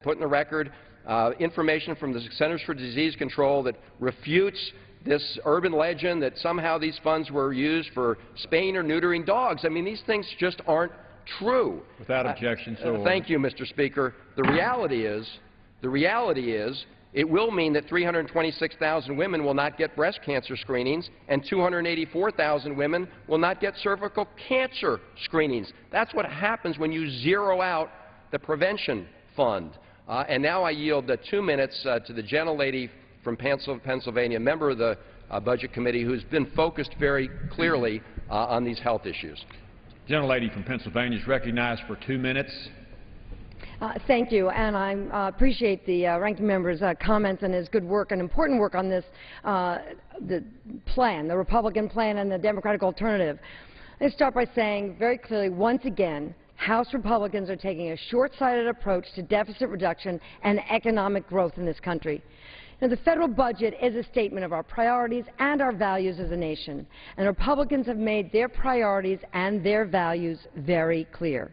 put in the record information from the Centers for Disease Control that refutes this urban legend that somehow these funds were used for spaying or neutering dogs. I mean, these things just aren't true. Without objection, so thank you, Mr. Speaker. The reality is, it will mean that 326,000 women will not get breast cancer screenings and 284,000 women will not get cervical cancer screenings. That's what happens when you zero out the prevention fund. And now I yield 2 minutes to the gentlelady from Pennsylvania, member of the Budget Committee, who's been focused very clearly on these health issues. Gentlelady from Pennsylvania is recognized for 2 minutes. Thank you, and I appreciate the ranking member's comments and his good work and important work on this the plan, the Republican plan and the Democratic alternative. Let me start by saying very clearly, once again, House Republicans are taking a short-sighted approach to deficit reduction and economic growth in this country. Now, the federal budget is a statement of our priorities and our values as a nation, and Republicans have made their priorities and their values very clear.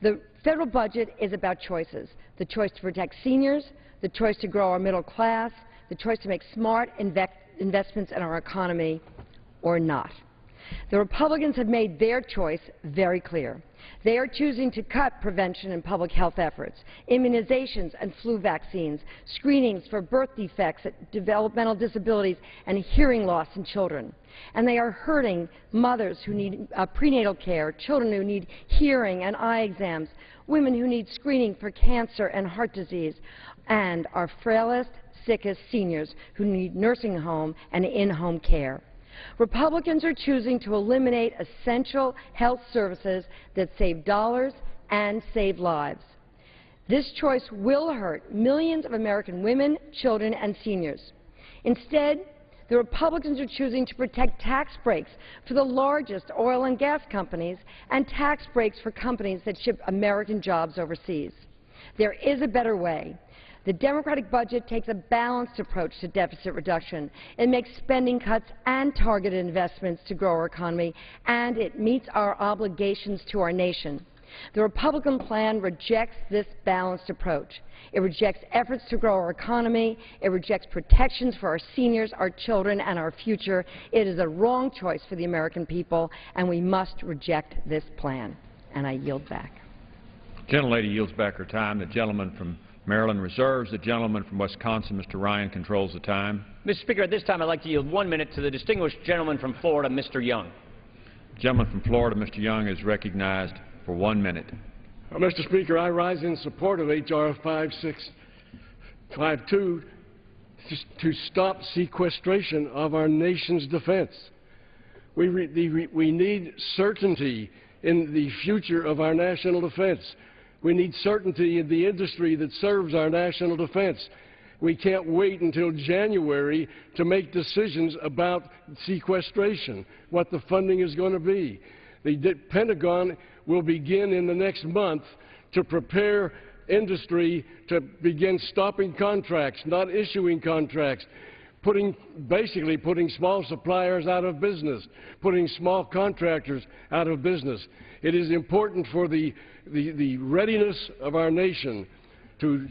The federal budget is about choices, the choice to protect seniors, the choice to grow our middle class, the choice to make smart investments in our economy, or not. The Republicans have made their choice very clear. They are choosing to cut prevention and public health efforts, immunizations and flu vaccines, screenings for birth defects, developmental disabilities, and hearing loss in children. And they are hurting mothers who need prenatal care, children who need hearing and eye exams, women who need screening for cancer and heart disease, and our frailest, sickest seniors who need nursing home and in-home care. Republicans are choosing to eliminate essential health services that save dollars and save lives. This choice will hurt millions of American women, children, and seniors. Instead, the Republicans are choosing to protect tax breaks for the largest oil and gas companies and tax breaks for companies that ship American jobs overseas. There is a better way. The Democratic budget takes a balanced approach to deficit reduction. It makes spending cuts and targeted investments to grow our economy, and it meets our obligations to our nation. The Republican plan rejects this balanced approach. It rejects efforts to grow our economy. It rejects protections for our seniors, our children, and our future. It is a wrong choice for the American people, and we must reject this plan. And I yield back. The gentlelady yields back her time. The gentleman from Maryland reserves. The gentleman from Wisconsin, Mr. Ryan, controls the time. Mr. Speaker, at this time I'd like to yield 1 minute to the distinguished gentleman from Florida, Mr. Young. The gentleman from Florida, Mr. Young, is recognized for 1 minute. Mr. Speaker, I rise in support of H.R. 5652 to stop sequestration of our nation's defense. We need certainty in the future of our national defense. We need certainty in the industry that serves our national defense. We can't wait until January to make decisions about sequestration, what the funding is going to be. The Pentagon will begin in the next month to prepare industry to begin stopping contracts, not issuing contracts, basically putting small suppliers out of business, putting small contractors out of business. It is important for the readiness of our nation to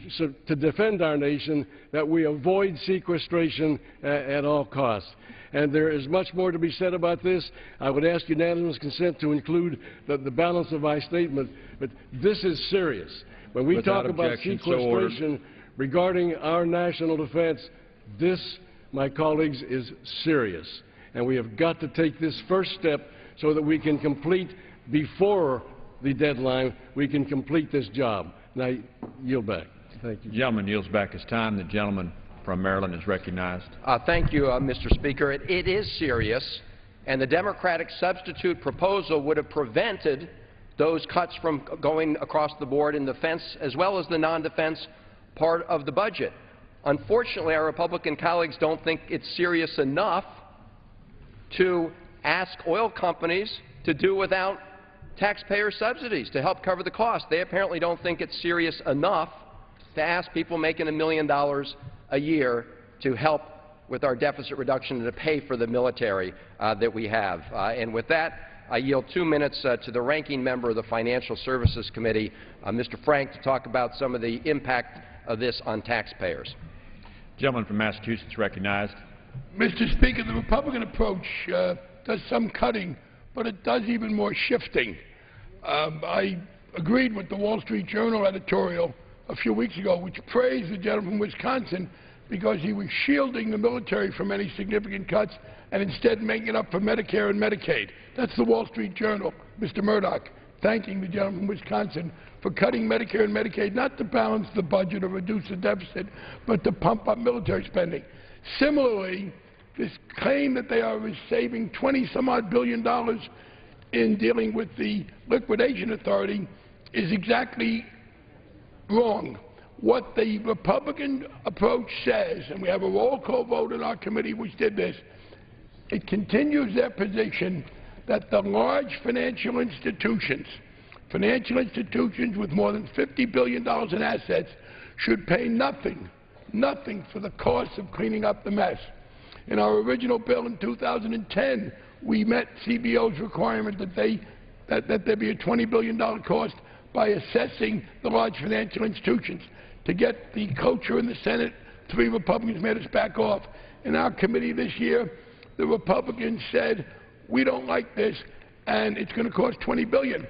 defend our nation that we avoid sequestration at all costs. And there is much more to be said about this. I would ask unanimous consent to include the balance of my statement, but this is serious. When we talk about sequestration regarding our national defense, this, my colleagues, is serious. And we have got to take this first step so that we can complete before the deadline, we can complete this job. And I yield back. Thank you. The gentleman yields back his time. The gentleman from Maryland is recognized. Thank you, Mr. Speaker. It is serious, and the Democratic substitute proposal would have prevented those cuts from going across the board in defense as well as the non-defense part of the budget. Unfortunately, our Republican colleagues don't think it's serious enough to ask oil companies to do without taxpayer subsidies to help cover the cost. They apparently don't think it's serious enough to ask people making $1 million a year to help with our deficit reduction and to pay for the military that we have. And with that, I yield 2 minutes to the ranking member of the Financial Services Committee, Mr. Frank, to talk about some of the impact of this on taxpayers. Gentleman from Massachusetts recognized. Mr. Speaker, the Republican approach does some cutting, but it does even more shifting. I agreed with the Wall Street Journal editorial a few weeks ago, which praised the gentleman from Wisconsin because he was shielding the military from any significant cuts and instead making it up for Medicare and Medicaid. That's the Wall Street Journal, Mr. Murdoch, thanking the gentleman from Wisconsin for cutting Medicare and Medicaid, not to balance the budget or reduce the deficit, but to pump up military spending. Similarly, this claim that they are saving $20-some-odd billion in dealing with the liquidation authority is exactly wrong. What the Republican approach says, and we have a roll call vote in our committee which did this, it continues their position that the large financial institutions with more than $50 billion in assets should pay nothing for the cost of cleaning up the mess. In our original bill in 2010, we met CBO's requirement that there be a $20 billion cost by assessing the large financial institutions. To get the cloture in the Senate, 3 Republicans made us back off. In our committee this year, the Republicans said, we don't like this, and it's going to cost $20 billion.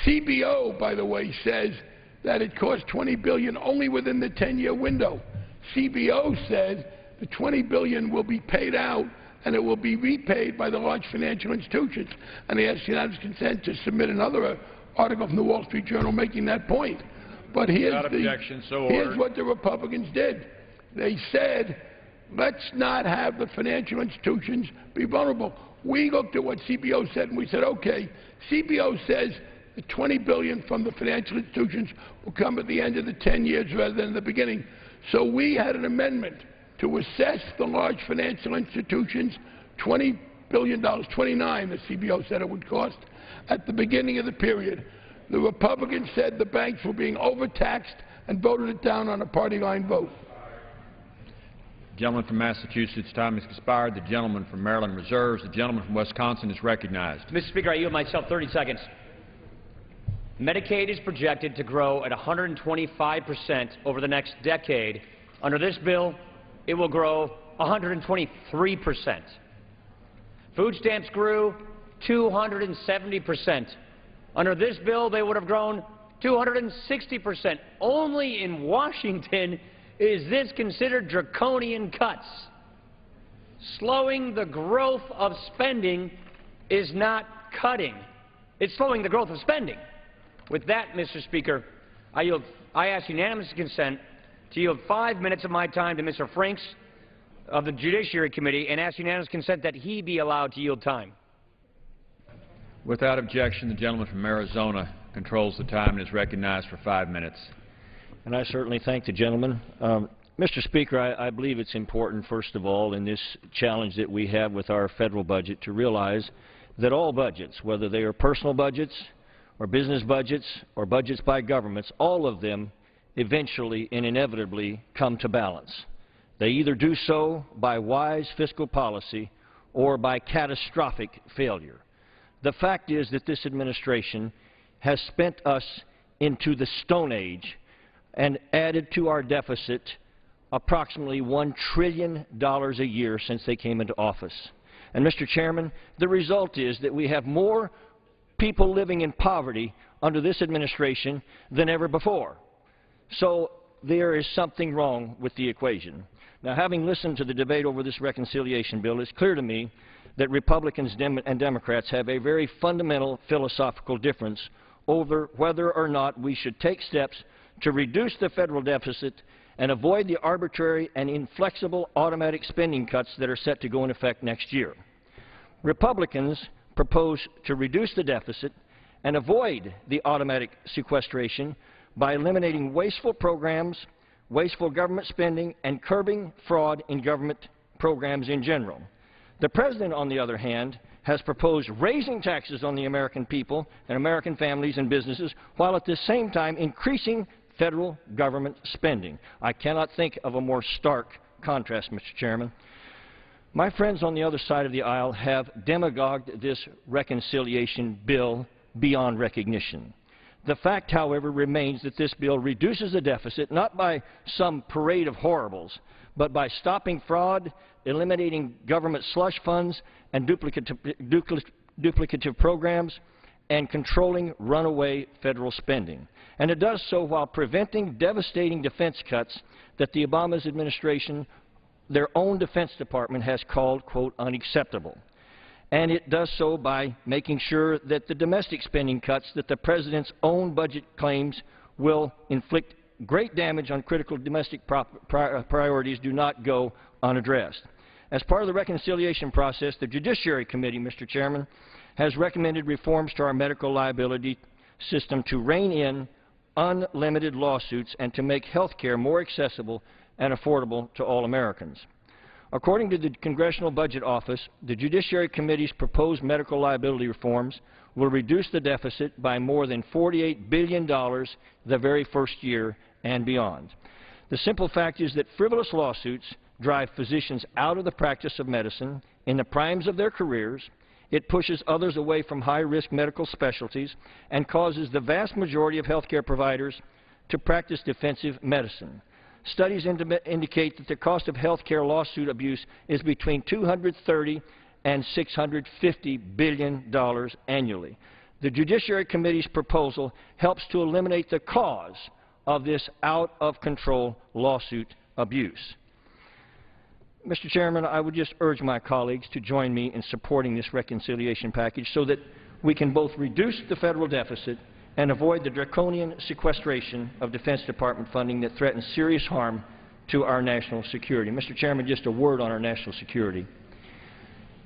CBO, by the way, says that it costs $20 billion only within the 10-year window. CBO says the $20 billion will be paid out and it will be repaid by the large financial institutions. And they asked unanimous consent to submit another article from the Wall Street Journal making that point. But here's what the Republicans did. They said, let's not have the financial institutions be vulnerable. We looked at what CBO said and we said, okay, CBO says the $20 billion from the financial institutions will come at the end of the 10 years rather than the beginning. So we had an amendment to assess the large financial institutions $20 billion, 29 the CBO said it would cost, at the beginning of the period. The Republicans said the banks were being overtaxed and voted it down on a party line vote. Gentleman from Massachusetts, time has expired. The gentleman from Maryland reserves. The gentleman from Wisconsin is recognized. Mr. Speaker, I yield myself 30 seconds. Medicaid is projected to grow at 125% over the next decade. Under this bill, it will grow 123%. Food stamps grew 270%. Under this bill, they would have grown 260%. Only in Washington is this considered draconian cuts. Slowing the growth of spending is not cutting. It's slowing the growth of spending. With that, Mr. Speaker, I ask unanimous consent to yield 5 minutes of my time to Mr. Franks of the Judiciary Committee and ask unanimous consent that he be allowed to yield time. Without objection, the gentleman from Arizona controls the time and is recognized for 5 minutes. And I certainly thank the gentleman. Mr. Speaker, I believe it's important, first of all, in this challenge that we have with our federal budget to realize that all budgets, whether they are personal budgets or business budgets or budgets by governments, all of them eventually and inevitably come to balance. They either do so by wise fiscal policy or by catastrophic failure. The fact is that this administration has spent us into the Stone Age and added to our deficit approximately $1 trillion a year since they came into office. And, Mr. Chairman, the result is that we have more people living in poverty under this administration than ever before. So there is something wrong with the equation. Now, having listened to the debate over this reconciliation bill, it's clear to me that Republicans and Democrats have a very fundamental philosophical difference over whether or not we should take steps to reduce the federal deficit and avoid the arbitrary and inflexible automatic spending cuts that are set to go into effect next year. Republicans propose to reduce the deficit and avoid the automatic sequestration by eliminating wasteful programs, wasteful government spending, and curbing fraud in government programs in general. The President, on the other hand, has proposed raising taxes on the American people and American families and businesses while at the same time increasing federal government spending. I cannot think of a more stark contrast, Mr. Chairman. My friends on the other side of the aisle have demagogued this reconciliation bill beyond recognition. The fact, however, remains that this bill reduces the deficit not by some parade of horribles, but by stopping fraud, eliminating government slush funds and duplicative programs, and controlling runaway federal spending. And it does so while preventing devastating defense cuts that the Obama administration, their own Defense Department, has called, quote, unacceptable. And it does so by making sure that the domestic spending cuts that the President's own budget claims will inflict great damage on critical domestic priorities do not go unaddressed. As part of the reconciliation process, the Judiciary Committee, Mr. Chairman, has recommended reforms to our medical liability system to rein in unlimited lawsuits and to make health care more accessible and affordable to all Americans. According to the Congressional Budget Office, the Judiciary Committee's proposed medical liability reforms will reduce the deficit by more than $48 billion the very first year and beyond. The simple fact is that frivolous lawsuits drive physicians out of the practice of medicine in the primes of their careers. It pushes others away from high-risk medical specialties and causes the vast majority of healthcare providers to practice defensive medicine. Studies indicate that the cost of healthcare lawsuit abuse is between $230 and $650 billion annually. The Judiciary Committee's proposal helps to eliminate the cause of this out-of-control lawsuit abuse. Mr. Chairman, I would just urge my colleagues to join me in supporting this reconciliation package so that we can both reduce the federal deficit and avoid the draconian sequestration of Defense Department funding that threatens serious harm to our national security. Mr. Chairman, just a word on our national security.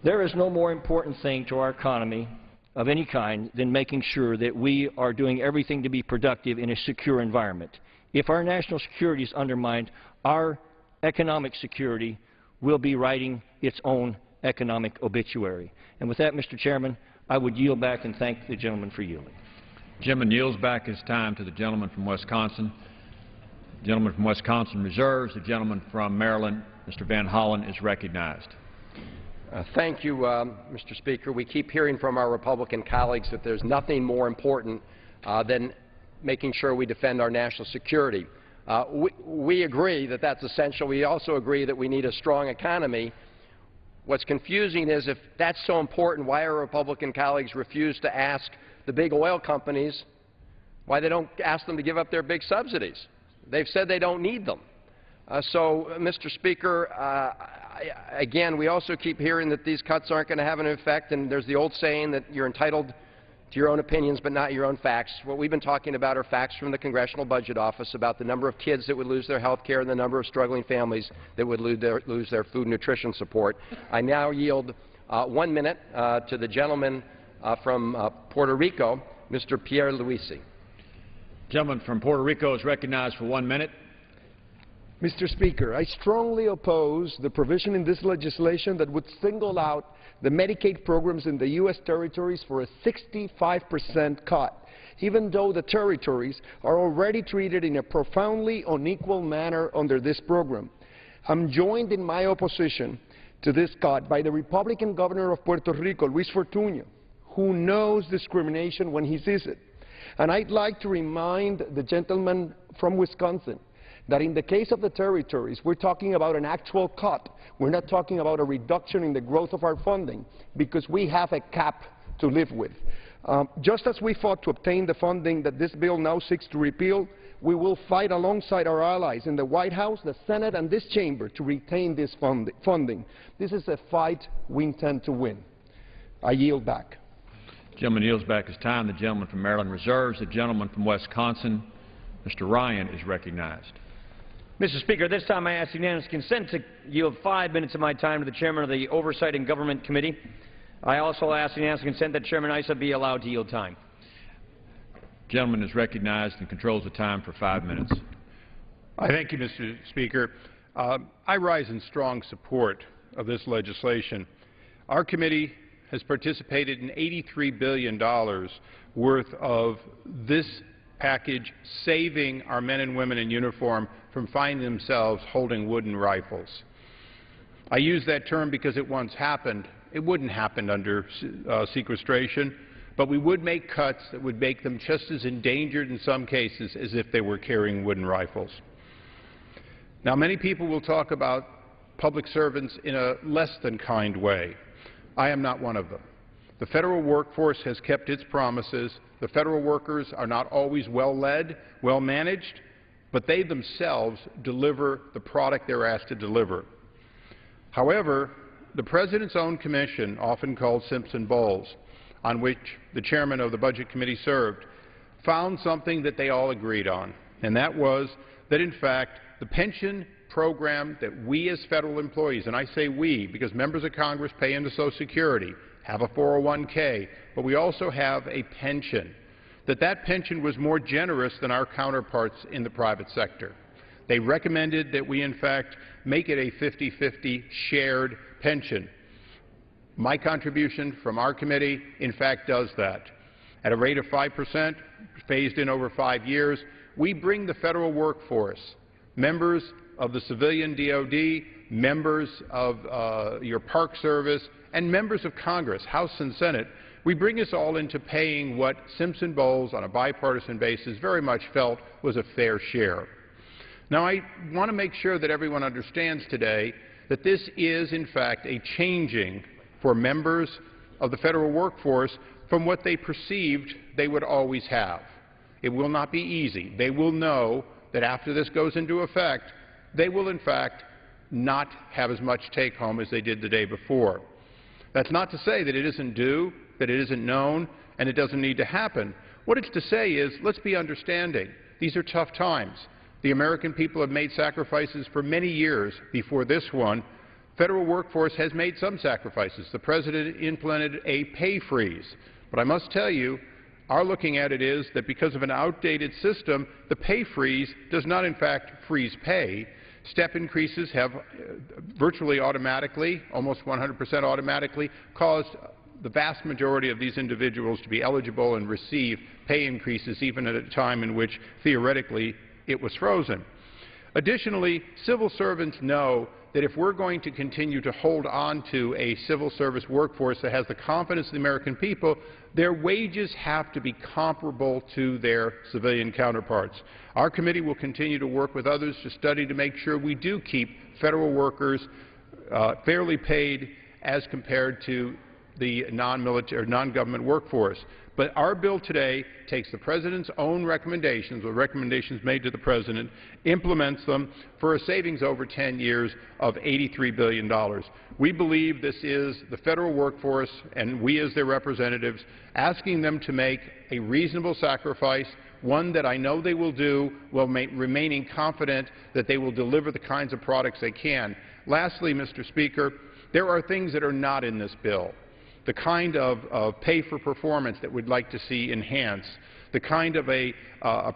There is no more important thing to our economy of any kind than making sure that we are doing everything to be productive in a secure environment. If our national security is undermined, our economic security will be writing its own economic obituary. And with that, Mr. Chairman, I would yield back and thank the gentleman for yielding. The gentleman yields back his time to the gentleman from Wisconsin. The gentleman from Wisconsin reserves. The gentleman from Maryland, Mr. Van Hollen, is recognized. Thank you, Mr. Speaker. We keep hearing from our Republican colleagues that there's nothing more important than making sure we defend our national security. We agree that that's essential. We also agree that we need a strong economy. What's confusing is if that's so important, why our Republican colleagues refuse to ask the big oil companies why they don't ask them to give up their big subsidies. They've said they don't need them. Mr. Speaker, again, we also keep hearing that these cuts aren't going to have an effect, and there's the old saying that you're entitled to your own opinions but not your own facts. What we've been talking about are facts from the Congressional Budget Office about the number of kids that would lose their health care and the number of struggling families that would lose their food and nutrition support. I now yield 1 minute to the gentleman from Puerto Rico, Mr. Pierre Luisi. The gentleman from Puerto Rico is recognized for 1 minute. Mr. Speaker, I strongly oppose the provision in this legislation that would single out the Medicaid programs in the U.S. territories for a 65% cut, even though the territories are already treated in a profoundly unequal manner under this program. I'm joined in my opposition to this cut by the Republican governor of Puerto Rico, Luis Fortuño, who knows discrimination when he sees it. And I'd like to remind the gentleman from Wisconsin that in the case of the territories, we're talking about an actual cut. We're not talking about a reduction in the growth of our funding because we have a cap to live with. Just as we fought to obtain the funding that this bill now seeks to repeal, we will fight alongside our allies in the White House, the Senate, and this chamber to retain this funding. This is a fight we intend to win. I yield back. The gentleman yields back his time. The gentleman from Maryland reserves. The gentleman from Wisconsin, Mr. Ryan, is recognized. Mr. Speaker, this time I ask unanimous consent to yield 5 minutes of my time to the Chairman of the Oversight and Government Committee. I also ask unanimous consent that Chairman Issa be allowed to yield time. The gentleman is recognized and controls the time for 5 minutes. I thank you, Mr. Speaker. I rise in strong support of this legislation. Our committee has participated in $83 billion worth of this package, saving our men and women in uniform from finding themselves holding wooden rifles. I use that term because it once happened. It wouldn't happen under sequestration. but we would make cuts that would make them just as endangered in some cases as if they were carrying wooden rifles. Now, many people will talk about public servants in a less than kind way. I am not one of them. The federal workforce has kept its promises. The federal workers are not always well-led, well-managed, but they themselves deliver the product they're asked to deliver. However, the President's own commission, often called Simpson-Bowles, on which the chairman of the Budget Committee served, found something that they all agreed on, and that was that, in fact, the pension program that we as federal employees, and I say we because members of Congress pay into Social Security, have a 401k, but we also have a pension, that pension was more generous than our counterparts in the private sector. They recommended that we, in fact, make it a 50-50 shared pension. My contribution from our committee, in fact, does that. At a rate of 5%, phased in over 5 years, we bring the federal workforce, members of the civilian DOD, members of your Park Service, and members of Congress, House and Senate, we bring us all into paying what Simpson-Bowles, on a bipartisan basis, very much felt was a fair share. Now, I want to make sure that everyone understands today that this is, in fact, a changing for members of the federal workforce from what they perceived they would always have. It will not be easy. They will know that after this goes into effect, they will, in fact, not have as much take-home as they did the day before. That's not to say that it isn't due, that it isn't known, and it doesn't need to happen. What it's to say is, let's be understanding. These are tough times. The American people have made sacrifices for many years before this one. Federal workforce has made some sacrifices. The President implemented a pay freeze. But I must tell you, our looking at it is that because of an outdated system, the pay freeze does not, in fact, freeze pay. Step increases have virtually automatically, almost 100% automatically, caused the vast majority of these individuals to be eligible and receive pay increases even at a time in which, theoretically, it was frozen. Additionally, civil servants know that if we're going to continue to hold on to a civil service workforce that has the confidence of the American people, their wages have to be comparable to their civilian counterparts. Our committee will continue to work with others to study to make sure we do keep federal workers fairly paid as compared to the non-military or non-government workforce. But our bill today takes the President's own recommendations, or recommendations made to the President, implements them for a savings over 10 years of $83 billion. We believe this is the federal workforce, and we as their representatives, asking them to make a reasonable sacrifice, one that I know they will do, while remaining confident that they will deliver the kinds of products they can. Lastly, Mr. Speaker, there are things that are not in this bill. The kind of pay for performance that we'd like to see enhanced, the kind of a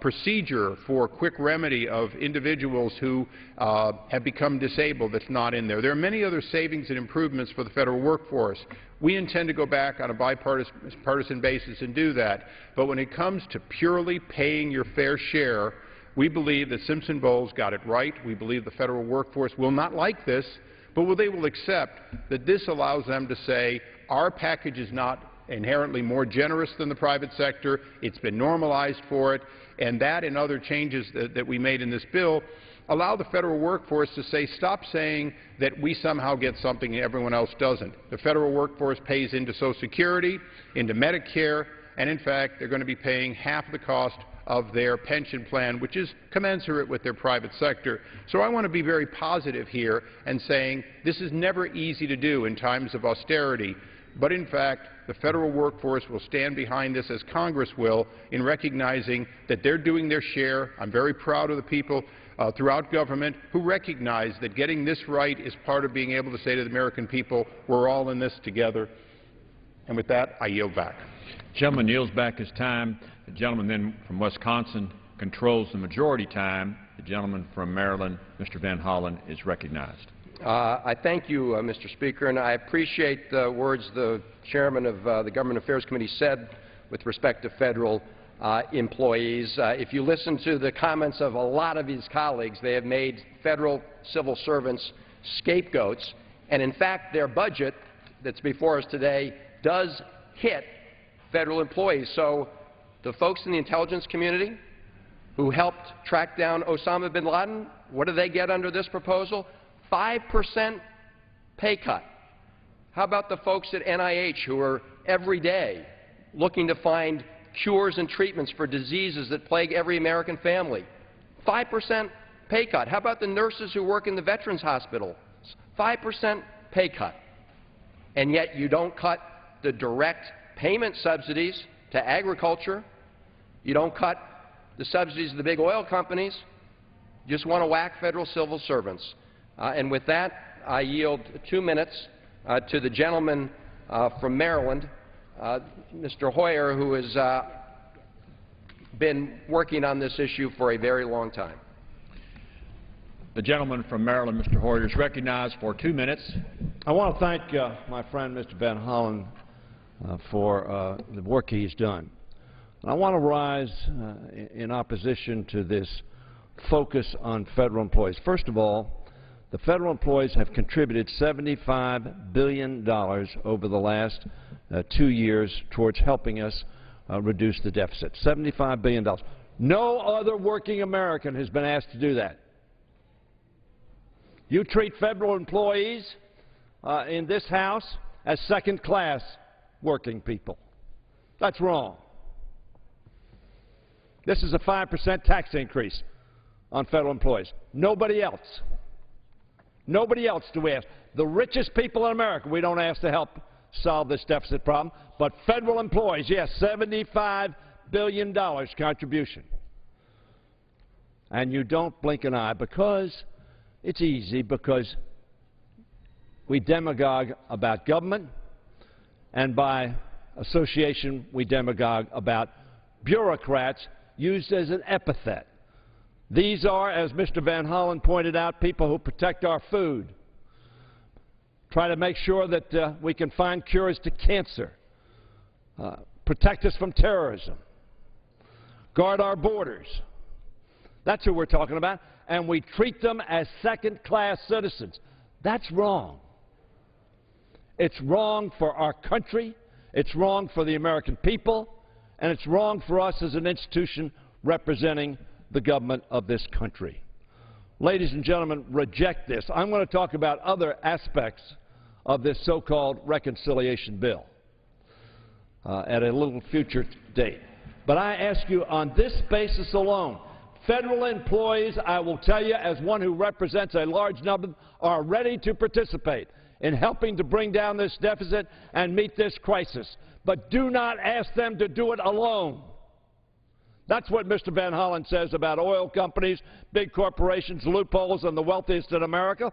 procedure for quick remedy of individuals who have become disabled that's not in there. There are many other savings and improvements for the federal workforce. We intend to go back on a bipartisan basis and do that. But when it comes to purely paying your fair share, we believe that Simpson-Bowles got it right. We believe the federal workforce will not like this, but they will accept that this allows them to say, our package is not inherently more generous than the private sector. It's been normalized for it, and that and other changes that we made in this bill allow the federal workforce to say, stop saying that we somehow get something and everyone else doesn't. The federal workforce pays into Social Security, into Medicare, and in fact, they're going to be paying half the cost of their pension plan, which is commensurate with their private sector. So I want to be very positive here and saying this is never easy to do in times of austerity. But in fact, the federal workforce will stand behind this, as Congress will, in recognizing that they're doing their share. I'm very proud of the people throughout government who recognize that getting this right is part of being able to say to the American people, we're all in this together. And with that, I yield back. The gentleman yields back his time. The gentleman then from Wisconsin controls the majority time. The gentleman from Maryland, Mr. Van Hollen, is recognized. I thank you, Mr. Speaker, and I appreciate the words the chairman of the Government Affairs Committee said with respect to federal employees. If you listen to the comments of a lot of his colleagues, they have made federal civil servants scapegoats, and in fact their budget that's before us today does hit federal employees. So the folks in the intelligence community who helped track down Osama bin Laden, what do they get under this proposal? 5% pay cut. How about the folks at NIH who are every day looking to find cures and treatments for diseases that plague every American family? 5% pay cut. How about the nurses who work in the Veterans Hospital? 5% pay cut. And yet you don't cut the direct payment subsidies to agriculture. You don't cut the subsidies of the big oil companies. You just want to whack federal civil servants. And with that, I yield 2 minutes to the gentleman from Maryland, Mr. Hoyer, who has been working on this issue for a very long time. The gentleman from Maryland, Mr. Hoyer, is recognized for 2 minutes. I want to thank my friend, Mr. Van Hollen, for the work he's done. And I want to rise in opposition to this focus on federal employees. First of all, the federal employees have contributed $75 billion over the last 2 years towards helping us reduce the deficit. $75 billion. No other working American has been asked to do that. You treat federal employees in this House as second-class working people. That's wrong. This is a 5% tax increase on federal employees. Nobody else. Nobody else do we ask. The richest people in America we don't ask to help solve this deficit problem, but federal employees, yes, $75 billion contribution. And you don't blink an eye because it's easy, because we demagogue about government, and by association we demagogue about bureaucrats used as an epithet. These are, as Mr. Van Hollen pointed out, people who protect our food, try to make sure that we can find cures to cancer, protect us from terrorism, guard our borders. That's who we're talking about. And we treat them as second-class citizens. That's wrong. It's wrong for our country, it's wrong for the American people, and it's wrong for us as an institution representing the government of this country. Ladies and gentlemen, reject this. I'm going to talk about other aspects of this so-called reconciliation bill at a little future date. But I ask you, on this basis alone, federal employees, I will tell you, as one who represents a large number, are ready to participate in helping to bring down this deficit and meet this crisis. But do not ask them to do it alone. That's what Mr. Van Hollen says about oil companies, big corporations, loopholes, and the wealthiest in America.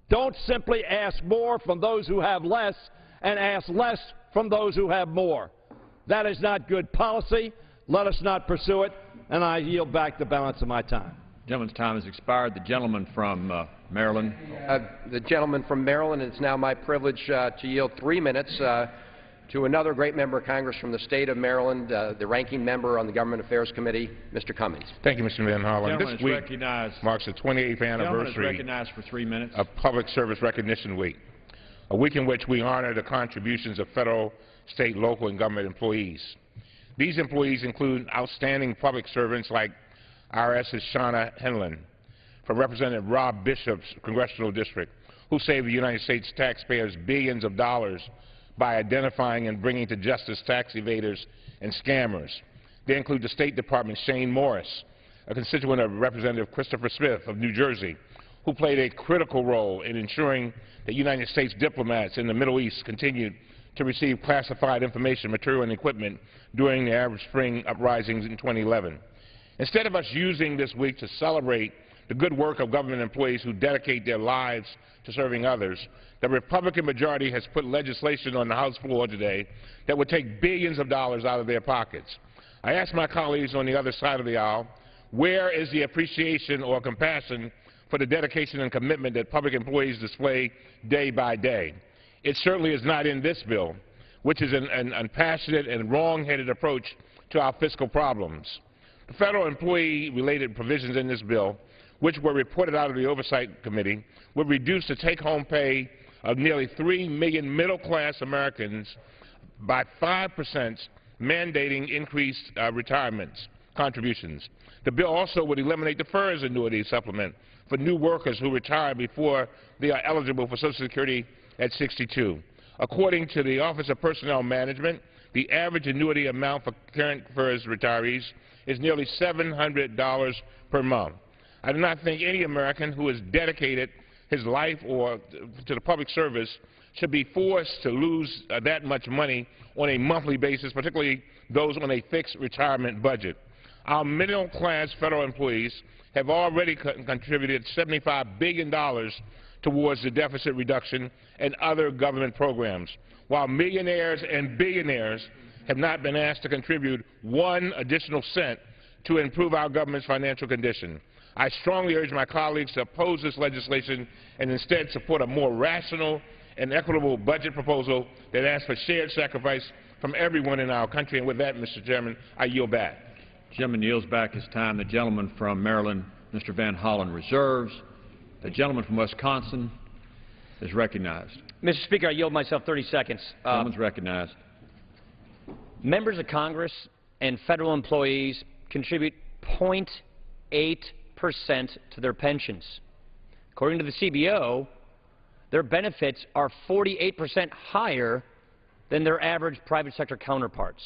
Don't simply ask more from those who have less and ask less from those who have more. That is not good policy. Let us not pursue it. And I yield back the balance of my time. The gentleman's time has expired. The gentleman from Maryland. The gentleman from Maryland, it's now my privilege to yield 3 minutes to another great member of Congress from the state of Maryland, the ranking member on the Government Affairs Committee, Mr. Cummings. Thank you, Mr. Van Hollen. This week marks the 28th anniversary recognized for 3 minutes. of Public Service Recognition Week, a week in which we honor the contributions of federal, state, local, and government employees. These employees include outstanding public servants like IRS's Shauna Henlon, from Representative Rob Bishop's congressional district, who saved the United States taxpayers billions of dollars by identifying and bringing to justice tax evaders and scammers. They include the State Department's Shane Morris, a constituent of Representative Christopher Smith of New Jersey, who played a critical role in ensuring that United States diplomats in the Middle East continued to receive classified information, material, and equipment during the Arab Spring uprisings in 2011. Instead of us using this week to celebrate the good work of government employees who dedicate their lives to serving others, the Republican majority has put legislation on the House floor today that would take billions of dollars out of their pockets. I ask my colleagues on the other side of the aisle, where is the appreciation or compassion for the dedication and commitment that public employees display day by day? It certainly is not in this bill, which is an unpassionate and wrong-headed approach to our fiscal problems. The federal employee-related provisions in this bill, which were reported out of the Oversight Committee, would reduce the take-home pay of nearly 3 million middle-class Americans by 5%, mandating increased retirements contributions. The bill also would eliminate the FERS annuity supplement for new workers who retire before they are eligible for Social Security at 62. According to the Office of Personnel Management, the average annuity amount for current FERS retirees is nearly $700 per month. I do not think any American who has dedicated his life or to the public service should be forced to lose that much money on a monthly basis, particularly those on a fixed retirement budget. Our middle-class federal employees have already contributed $75 billion towards the deficit reduction and other government programs, while millionaires and billionaires have not been asked to contribute one additional cent to improve our government's financial condition. I strongly urge my colleagues to oppose this legislation and instead support a more rational and equitable budget proposal that asks for shared sacrifice from everyone in our country. And with that, Mr. Chairman, I yield back. The gentleman yields back his time. The gentleman from Maryland, Mr. Van Hollen, reserves. The gentleman from Wisconsin is recognized. Mr. Speaker, I yield myself 30 seconds. The gentleman's recognized. Members of Congress and federal employees contribute 0.8% to their pensions. According to the CBO, their benefits are 48% higher than their average private sector counterparts.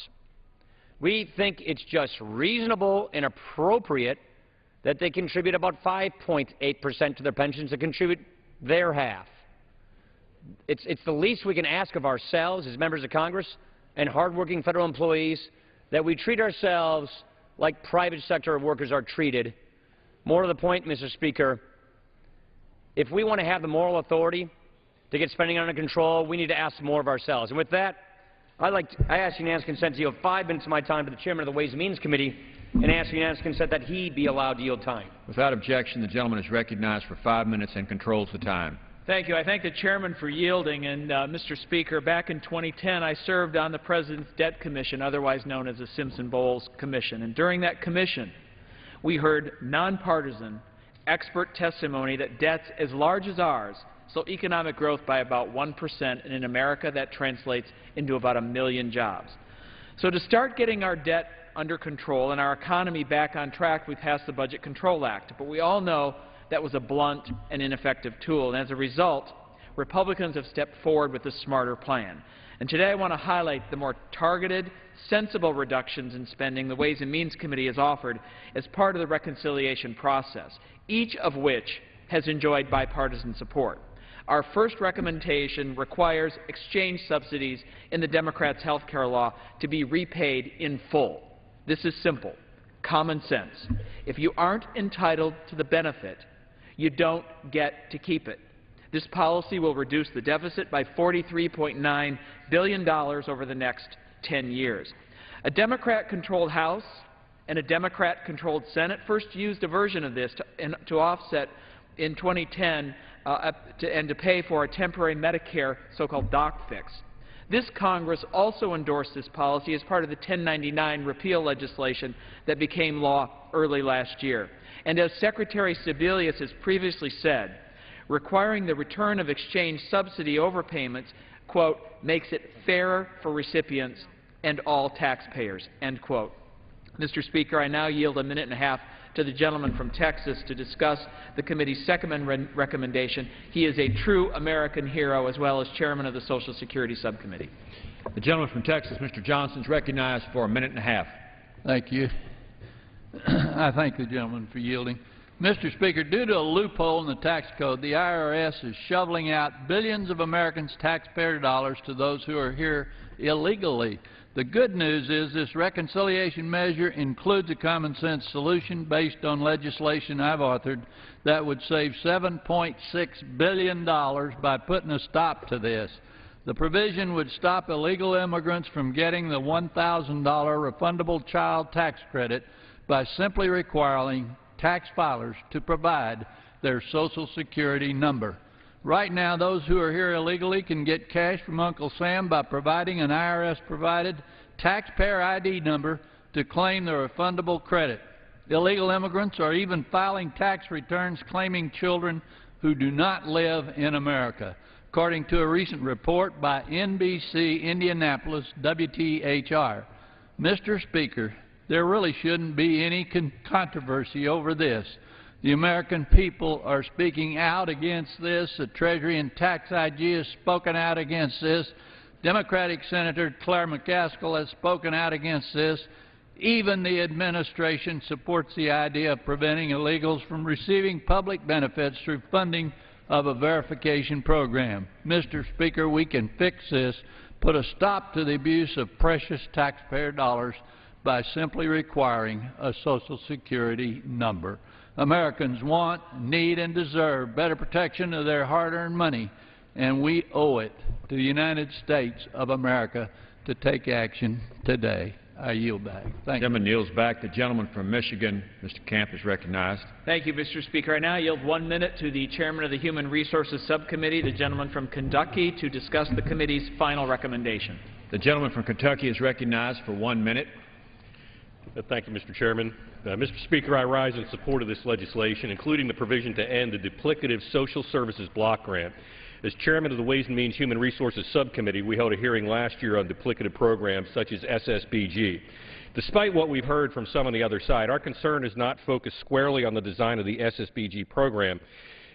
We think it's just reasonable and appropriate that they contribute about 5.8% to their pensions to contribute their half. It's the least we can ask of ourselves as members of Congress and hardworking federal employees, that we treat ourselves like private sector workers are treated. More to the point, Mr. Speaker, if we want to have the moral authority to get spending under control, we need to ask more of ourselves. And with that, I ask unanimous consent to yield 5 minutes of my time to the chairman of the Ways and Means Committee and ask unanimous consent that he be allowed to yield time. Without objection, the gentleman is recognized for 5 minutes and controls the time. Thank you. I thank the chairman for yielding. And, Mr. Speaker, back in 2010, I served on the President's Debt Commission, otherwise known as the Simpson-Bowles Commission. And during that commission, we heard nonpartisan expert testimony that debts as large as ours slow economic growth by about 1%, and in America that translates into about 1 million jobs. So to start getting our debt under control and our economy back on track, we passed the Budget Control Act. But we all know that was a blunt and ineffective tool, and as a result, Republicans have stepped forward with a smarter plan. And today I want to highlight the more targeted, sensible reductions in spending the Ways and Means Committee has offered as part of the reconciliation process, each of which has enjoyed bipartisan support. Our first recommendation requires exchange subsidies in the Democrats' health care law to be repaid in full. This is simple, common sense. If you aren't entitled to the benefit, you don't get to keep it. This policy will reduce the deficit by $43.9 billion over the next 10 years. A Democrat-controlled House and a Democrat-controlled Senate first used a version of this to offset in 2010 and to pay for a temporary Medicare so-called doc fix. This Congress also endorsed this policy as part of the 1099 repeal legislation that became law early last year. And as Secretary Sebelius has previously said, requiring the return of exchange subsidy overpayments, quote, makes it fairer for recipients and all taxpayers, end quote. Mr. Speaker, I now yield 1.5 minutes to the gentleman from Texas to discuss the committee's second recommendation. He is a true American hero as well as chairman of the Social Security Subcommittee. The gentleman from Texas, Mr. Johnson, is recognized for 1.5 minutes. Thank you. I thank the gentleman for yielding. Mr. Speaker, due to a loophole in the tax code, the IRS is shoveling out billions of Americans' taxpayer dollars to those who are here illegally. The good news is this reconciliation measure includes a common-sense solution based on legislation I've authored that would save $7.6 billion by putting a stop to this. The provision would stop illegal immigrants from getting the $1,000 refundable child tax credit by simply requiring tax filers to provide their Social Security number. Right now, those who are here illegally can get cash from Uncle Sam by providing an IRS-provided taxpayer ID number to claim the refundable credit. Illegal immigrants are even filing tax returns claiming children who do not live in America. according to a recent report by NBC Indianapolis WTHR. Mr. Speaker, there really shouldn't be any controversy over this. The American people are speaking out against this. The Treasury and Tax IG has spoken out against this. Democratic Senator Claire McCaskill has spoken out against this. Even the administration supports the idea of preventing illegals from receiving public benefits through funding of a verification program. Mr. Speaker, we can fix this, put a stop to the abuse of precious taxpayer dollars by simply requiring a Social Security number. Americans want, need, and deserve better protection of their hard-earned money, and we owe it to the United States of America to take action today. I yield back. Thank you. The gentleman yields back. The gentleman from Michigan, Mr. Camp, is recognized. Thank you, Mr. Speaker. I now yield 1 minute to the chairman of the Human Resources Subcommittee, the gentleman from Kentucky, to discuss the committee's final recommendation. The gentleman from Kentucky is recognized for 1 minute. Thank you, Mr. Chairman. Mr. Speaker, I rise in support of this legislation, including the provision to end the duplicative social services block grant. As chairman of the Ways and Means Human Resources Subcommittee, we held a hearing last year on duplicative programs such as SSBG. Despite what we've heard from some on the other side, our concern is not focused squarely on the design of the SSBG program,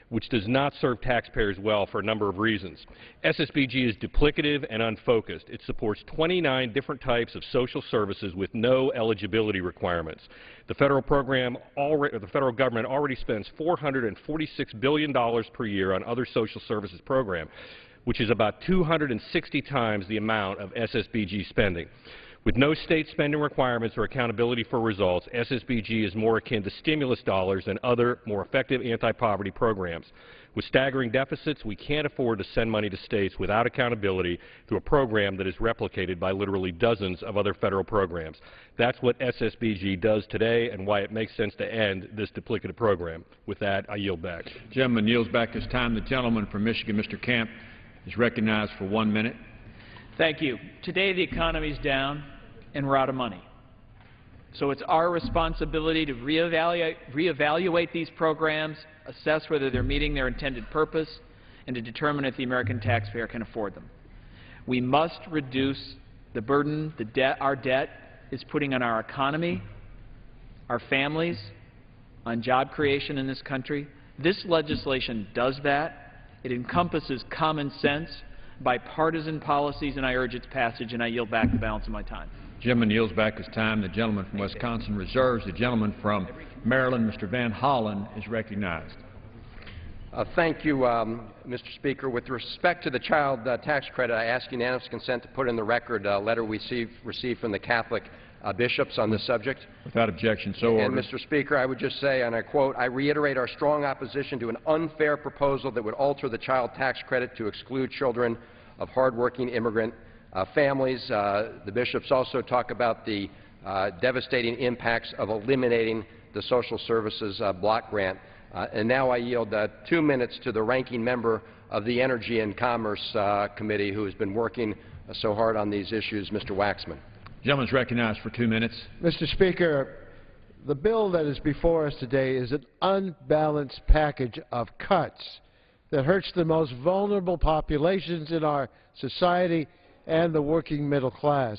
which does not serve taxpayers well for a number of reasons. SSBG is duplicative and unfocused. It supports 29 different types of social services with no eligibility requirements. The federal government already spends $446 billion per year on other social services programs, which is about 260 times the amount of SSBG spending. With no state spending requirements or accountability for results, SSBG is more akin to stimulus dollars than other, more effective anti-poverty programs. With staggering deficits, we can't afford to send money to states without accountability through a program that is replicated by literally dozens of other federal programs. That's what SSBG does today and why it makes sense to end this duplicative program. With that, I yield back. The gentleman yields back his time. The gentleman from Michigan, Mr. Camp, is recognized for 1 minute. Thank you. Today the economy is down and we're out of money. So it's our responsibility to reevaluate these programs, assess whether they're meeting their intended purpose, and to determine if the American taxpayer can afford them. We must reduce the burden our debt is putting on our economy, our families, on job creation in this country. This legislation does that. It encompasses common sense, bipartisan policies, and I urge its passage, and I yield back the balance of my time. The gentleman yields back his time. The gentleman from Wisconsin reserves. The gentleman from Maryland, Mr. Van Hollen, is recognized. Thank you, Mr. Speaker. With respect to the child tax credit, I ask unanimous consent to put in the record a letter we received from the Catholic bishops on this subject. Without objection, so ordered. And, Mr. Speaker, I would just say, and I quote, I reiterate our strong opposition to an unfair proposal that would alter the child tax credit to exclude children of hardworking immigrant families. The bishops also talk about the devastating impacts of eliminating the social services block grant. And now I yield 2 minutes to the ranking member of the Energy and Commerce Committee, who has been working so hard on these issues, Mr. Waxman. The gentleman is recognized for 2 minutes. Mr. Speaker, the bill that is before us today is an unbalanced package of cuts that hurts the most vulnerable populations in our society and the working middle class.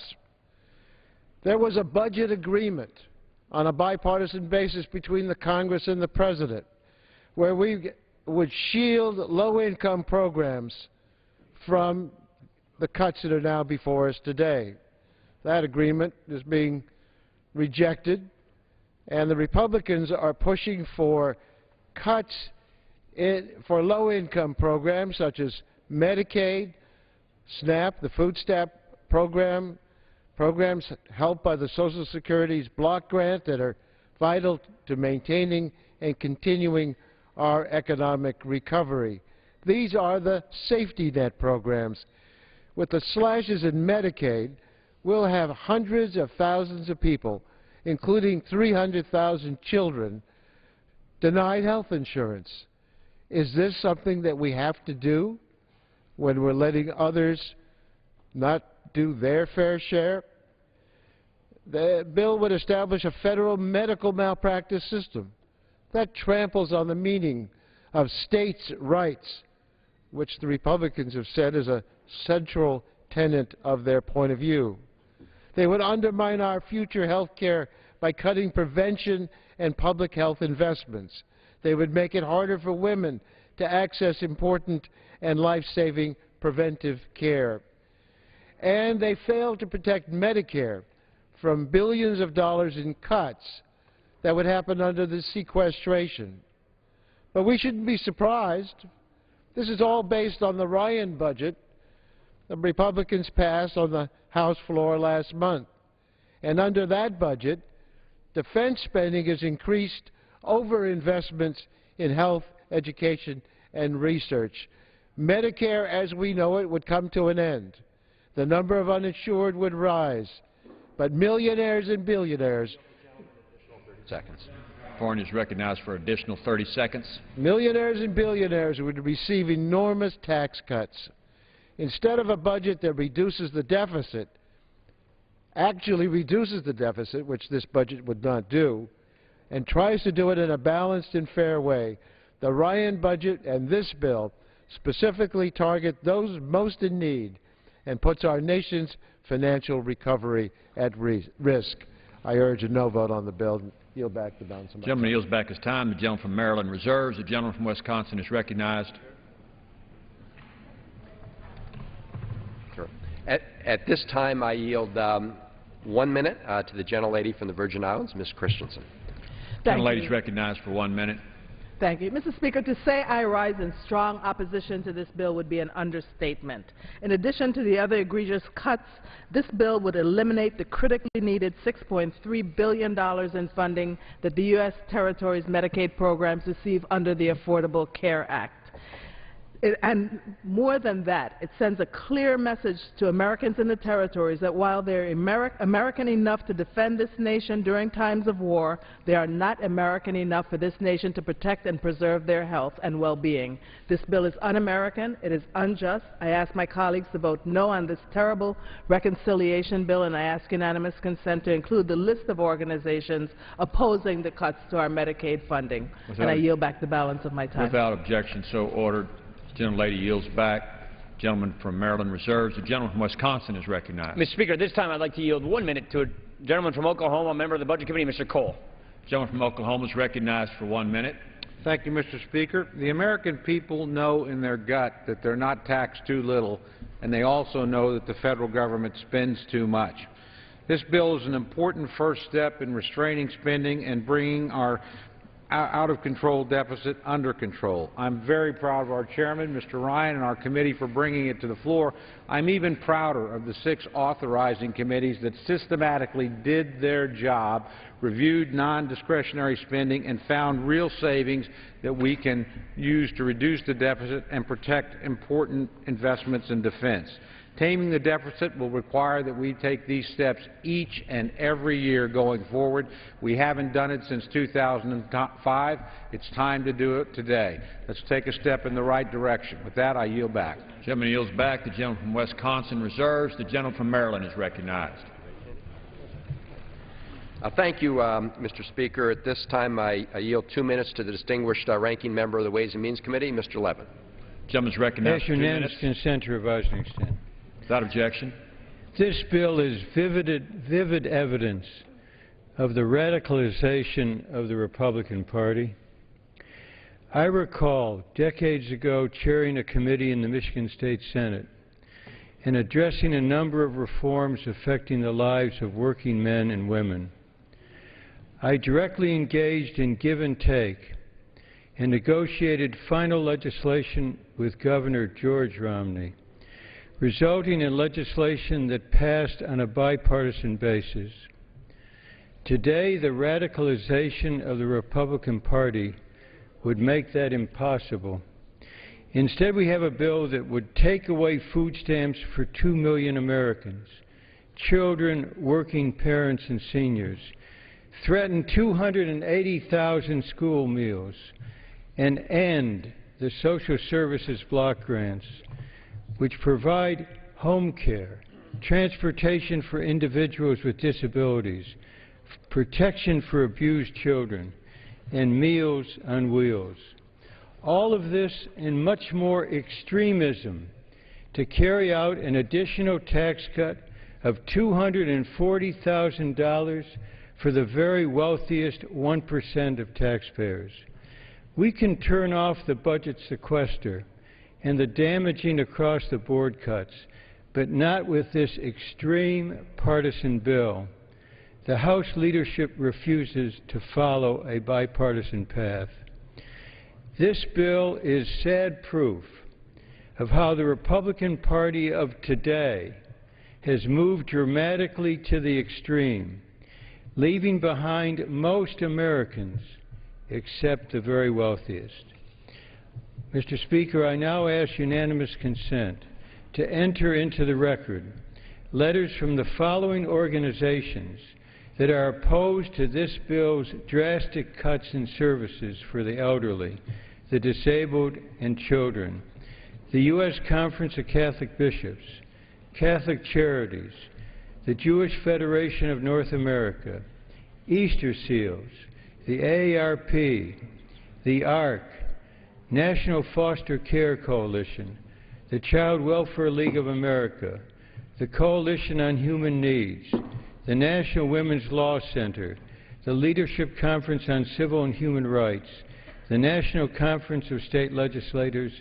There was a budget agreement on a bipartisan basis between the Congress and the President where we would shield low-income programs from the cuts that are now before us today. That agreement is being rejected, and the Republicans are pushing for cuts for low-income programs such as Medicaid, SNAP, the food stamp program, programs helped by the Social Security's block grant that are vital to maintaining and continuing our economic recovery. These are the safety net programs. With the slashes in Medicaid, we'll have hundreds of thousands of people, including 300,000 children, denied health insurance. Is this something that we have to do when we're letting others not do their fair share? The bill would establish a federal medical malpractice system that tramples on the meaning of states' rights which the Republicans have said is a central tenet of their point of view. They would undermine our future health care by cutting prevention and public health investments. They would make it harder for women to access important and life-saving preventive care. And they failed to protect Medicare from billions of dollars in cuts that would happen under the sequestration. But we shouldn't be surprised. This is all based on the Ryan budget the Republicans passed on the House floor last month. And under that budget, defense spending is increased over investments in health, education, and research. Medicare, as we know it, would come to an end. The number of uninsured would rise. But millionaires and billionaires... Seconds. Foreign is recognized for additional 30 seconds. Millionaires and billionaires would receive enormous tax cuts. Instead of a budget that reduces the deficit, actually reduces the deficit, which this budget would not do, and tries to do it in a balanced and fair way, the Ryan budget and this bill specifically target those most in need and puts our nation's financial recovery at risk. I urge a no vote on the bill. Yield back the balance of my time. Gentleman yields back his time. The gentleman from Maryland reserves. The gentleman from Wisconsin is recognized. Sure. At this time, I yield 1 minute to the gentlelady from the Virgin Islands, Ms. Christensen. Gentlelady is recognized for 1 minute. Thank you. Mr. Speaker, to say I rise in strong opposition to this bill would be an understatement. In addition to the other egregious cuts, this bill would eliminate the critically needed $6.3 billion in funding that the U.S. territories' Medicaid programs receive under the Affordable Care Act. And more than that, it sends a clear message to Americans in the territories that while they're American enough to defend this nation during times of war, they are not American enough for this nation to protect and preserve their health and well-being. This bill is un-American. It is unjust. I ask my colleagues to vote no on this terrible reconciliation bill, and I ask unanimous consent to include the list of organizations opposing the cuts to our Medicaid funding. And I yield back the balance of my time. Without objection, so ordered. Gentlelady yields back. Gentleman from Maryland reserves. The gentleman from Wisconsin is recognized. Mr. Speaker, this time I'd like to yield 1 minute to a gentleman from Oklahoma, a member of the Budget Committee, Mr. Cole. The gentleman from Oklahoma is recognized for 1 minute. Thank you, Mr. Speaker. The American people know in their gut that they're not taxed too little, and they also know that the federal government spends too much. This bill is an important first step in restraining spending and bringing our out-of-control deficit under control. I'm very proud of our chairman, Mr. Ryan, and our committee for bringing it to the floor. I'm even prouder of the 6 authorizing committees that systematically did their job, reviewed non-discretionary spending, and found real savings that we can use to reduce the deficit and protect important investments in defense. Taming the deficit will require that we take these steps each and every year going forward. We haven't done it since 2005. It's time to do it today. Let's take a step in the right direction. With that, I yield back. The gentleman yields back. The gentleman from Wisconsin reserves. The gentleman from Maryland is recognized. Thank you, Mr. Speaker. At this time, I yield 2 minutes to the distinguished ranking member of the Ways and Means Committee, Mr. Levin. The gentleman is recognized for 2 minutes. Consent to revise and extend. Without objection. This bill is vivid evidence of the radicalization of the Republican Party. I recall decades ago chairing a committee in the Michigan State Senate and addressing a number of reforms affecting the lives of working men and women. I directly engaged in give and take and negotiated final legislation with Governor George Romney, resulting in legislation that passed on a bipartisan basis. Today, the radicalization of the Republican Party would make that impossible. Instead, we have a bill that would take away food stamps for 2 million Americans, children, working parents, and seniors, threaten 280,000 school meals, and end the social services block grants, which provide home care, transportation for individuals with disabilities, protection for abused children, and Meals on Wheels. All of this and much more extremism to carry out an additional tax cut of $240,000 for the very wealthiest 1% of taxpayers. We can turn off the budget sequester and the damaging across-the-board cuts, but not with this extreme partisan bill. The House leadership refuses to follow a bipartisan path. This bill is sad proof of how the Republican Party of today has moved dramatically to the extreme, leaving behind most Americans except the very wealthiest. Mr. Speaker, I now ask unanimous consent to enter into the record letters from the following organizations that are opposed to this bill's drastic cuts in services for the elderly, the disabled, and children: the U.S. Conference of Catholic Bishops, Catholic Charities, the Jewish Federation of North America, Easter Seals, the AARP, the ARC, National Foster Care Coalition, the Child Welfare League of America, the Coalition on Human Needs, the National Women's Law Center, the Leadership Conference on Civil and Human Rights, the National Conference of State Legislators,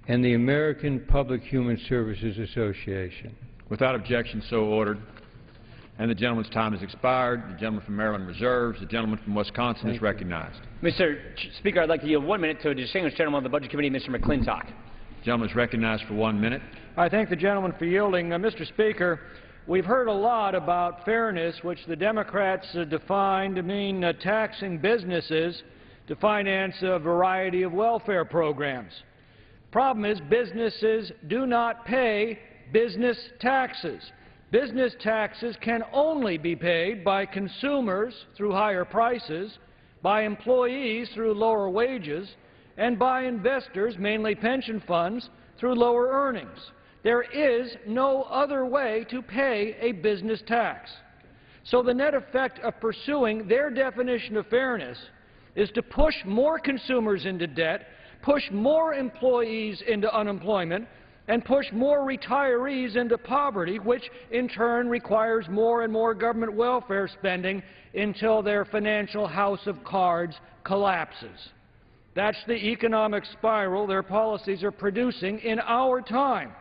and the American Public Human Services Association. Without objection, so ordered. And the gentleman's time has expired. The gentleman from Maryland reserves. The gentleman from Wisconsin is recognized. Mr. Speaker, I'd like to yield 1 minute to a distinguished gentleman of the Budget Committee, Mr. McClintock. The gentleman is recognized for 1 minute. I thank the gentleman for yielding. Mr. Speaker, we've heard a lot about fairness, which the Democrats defined to mean taxing businesses to finance a variety of welfare programs. Problem is, businesses do not pay business taxes. Business taxes can only be paid by consumers through higher prices, by employees through lower wages, and by investors, mainly pension funds, through lower earnings. There is no other way to pay a business tax. So the net effect of pursuing their definition of fairness is to push more consumers into debt, push more employees into unemployment, and push more retirees into poverty, which in turn requires more and more government welfare spending until their financial house of cards collapses. That's the economic spiral their policies are producing in our time.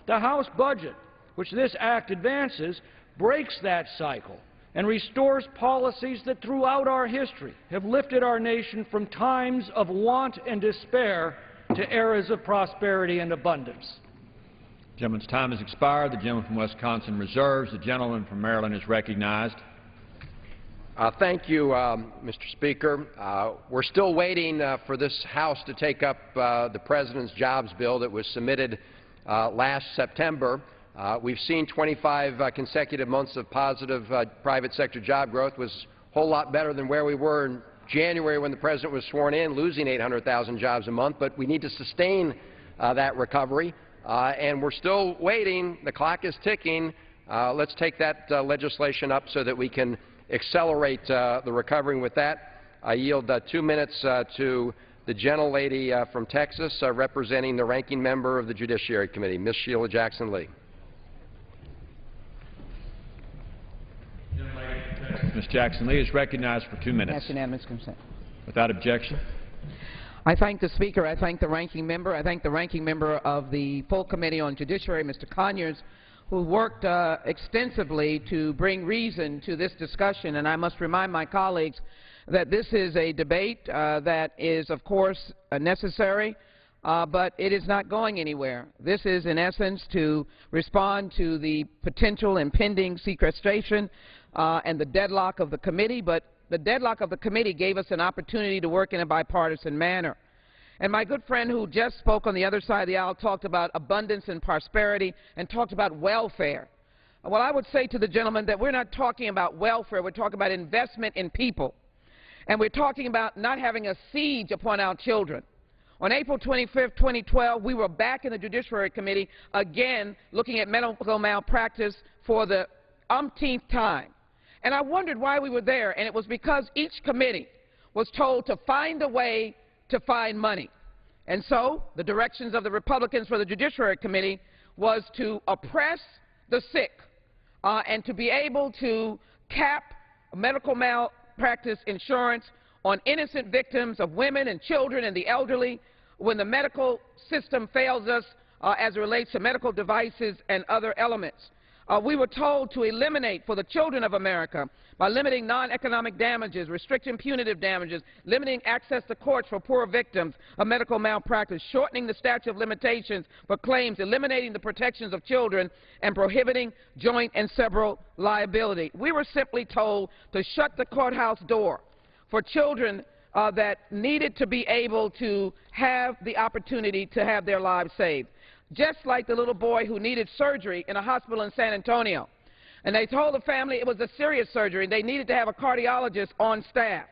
The House budget, which this act advances, breaks that cycle and restores policies that throughout our history have lifted our nation from times of want and despair to eras of prosperity and abundance. The gentleman's time has expired. The gentleman from Wisconsin reserves. The gentleman from Maryland is recognized. Thank you, Mr. Speaker. We're still waiting for this House to take up the President's jobs bill that was submitted last September. We've seen 25 consecutive months of positive private sector job growth. Was a whole lot better than where we were in January when the President was sworn in, losing 800,000 jobs a month. But we need to sustain that recovery, and we're still waiting. The clock is ticking. Let's take that legislation up so that we can accelerate the recovery. With that, I yield 2 minutes to the gentlelady from Texas representing the ranking member of the Judiciary Committee, Ms. Sheila Jackson-Lee. Ms. Jackson-Lee is recognized for 2 minutes. That's unanimous consent. Without objection. I thank the Speaker. I thank the ranking member. I thank the ranking member of the full Committee on Judiciary, Mr. Conyers, who worked extensively to bring reason to this discussion. And I must remind my colleagues that this is a debate that is, of course, necessary, but it is not going anywhere. This is, in essence, to respond to the potential impending sequestration and the deadlock of the committee, but the deadlock of the committee gave us an opportunity to work in a bipartisan manner. And my good friend who just spoke on the other side of the aisle talked about abundance and prosperity and talked about welfare. Well, I would say to the gentleman that we're not talking about welfare. We're talking about investment in people. And we're talking about not having a siege upon our children. On April 25th, 2012, we were back in the Judiciary Committee again looking at medical malpractice for the umpteenth time. And I wondered why we were there, and it was because each committee was told to find a way to find money. And so the directions of the Republicans for the Judiciary Committee was to oppress the sick and to be able to cap medical malpractice insurance on innocent victims of women and children and the elderly when the medical system fails us as it relates to medical devices and other elements. We were told to eliminate for the children of America by limiting non-economic damages, restricting punitive damages, limiting access to courts for poor victims of medical malpractice, shortening the statute of limitations for claims, eliminating the protections of children, and prohibiting joint and several liability. We were simply told to shut the courthouse door for children that needed to be able to have the opportunity to have their lives saved. Just like the little boy who needed surgery in a hospital in San Antonio. And they told the family it was a serious surgery. They needed to have a cardiologist on staff.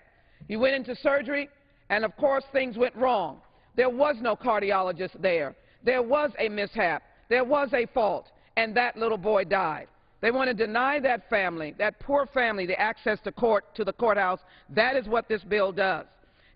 He went into surgery, and of course things went wrong. There was no cardiologist there. There was a mishap. There was a fault, and that little boy died. They want to deny that family, that poor family, the access to the courthouse. That is what this bill does.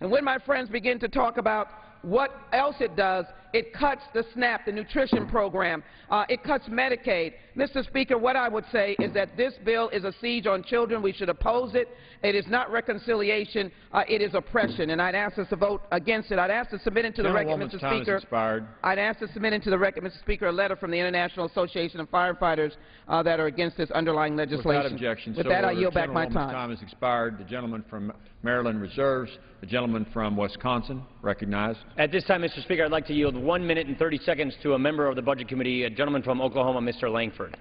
And when my friends begin to talk about what else it does, it cuts the SNAP, the nutrition program. It cuts Medicaid. Mr. Speaker, what I would say is that this bill is a siege on children. We should oppose it. It is not reconciliation. It is oppression. And I'd ask us to vote against it. I'd ask to submit into the record, Mr. Speaker. I'd ask to submit into the record, Mr. Speaker, a letter from the International Association of Firefighters that are against this underlying legislation. Without objection. With that, I yield back my time. Time has expired. The gentleman from Maryland reserves. The gentleman from Wisconsin recognized. At this time, Mr. Speaker, I'd like to yield 1 minute and 30 seconds to a member of the Budget Committee, a gentleman from Oklahoma, Mr. Langford.